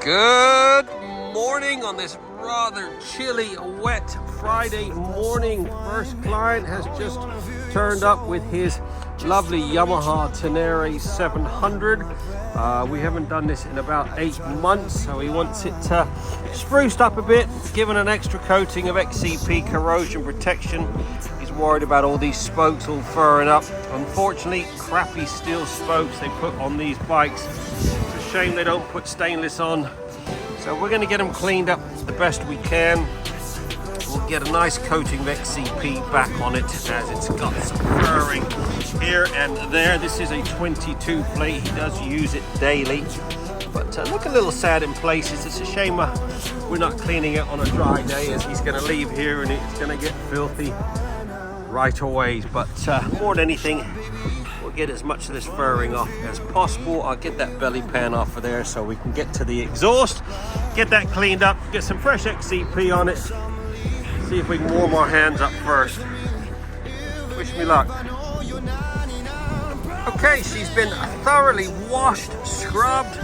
Good morning on this rather chilly, wet Friday morning. First client has just turned up with his lovely Yamaha Tenere 700. We haven't done this in about 8 months, so he wants it spruced up a bit, given an extra coating of XCP corrosion protection. He's worried about all these spokes all furring up. Unfortunately, crappy steel spokes they put on these bikes. It's a shame they don't put stainless on. So we're going to get them cleaned up the best we can. We'll get a nice coating of XCP back on it, as it's got some furring here and there. This is a 22 plate. He does use it daily, but look a little sad in places. It's a shame we're not cleaning it on a dry day, as he's going to leave here and it's going to get filthy right away. But more than anything, we'll get as much of this furring off as possible. I'll get that belly pan off of there so we can get to the exhaust, get that cleaned up, get some fresh XCP on it. See if we can warm our hands up first. Wish me luck. Okay, she's been thoroughly washed, scrubbed.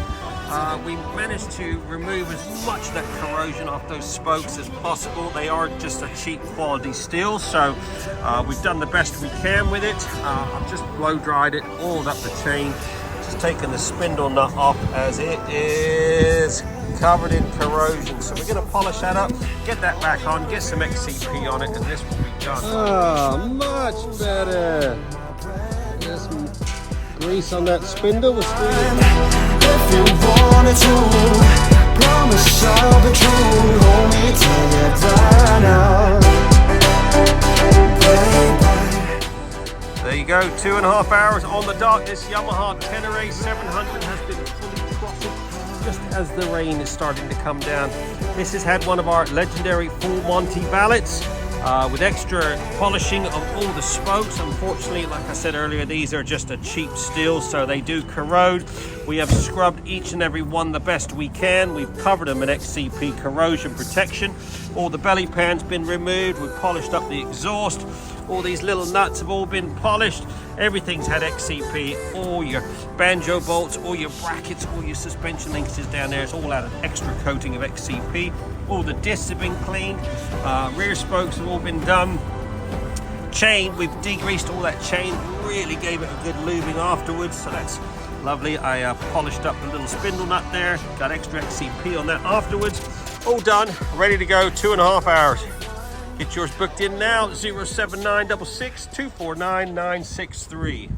We managed to remove as much of that corrosion off those spokes as possible. They are just a cheap quality steel, so we've done the best we can with it. I've just blow dried it, oiled up the chain, just taken the spindle nut off, as it is covered in corrosion. So we're going to polish that up, get that back on, get some XCP on it, and this will be done. Ah, much better. Get some grease on that spindle. If you wanted to, promise I'll be true. Hold me till you die now. There you go, 2.5 hours on the dot. This Yamaha Tenere 700 has been fully throttled just as the rain is starting to come down. This has had one of our legendary full Monty ballets with extra polishing of all the spokes. Unfortunately, like I said earlier, these are just a cheap steel, so they do corrode. We have scrubbed each and every one the best we can. We've covered them in XCP corrosion protection. All the belly pan's been removed. We've polished up the exhaust. All these little nuts have all been polished. Everything's had XCP. All your banjo bolts, all your brackets, all your suspension linkages down there, it's all had an extra coating of XCP. All the discs have been cleaned. Rear spokes have all been done. Chain, we've degreased all that chain. Really gave it a good lubing afterwards, so that's lovely. I polished up the little spindle nut there. Got extra XCP on that afterwards. All done, ready to go, 2.5 hours. Get yours booked in now, 07966 249 963.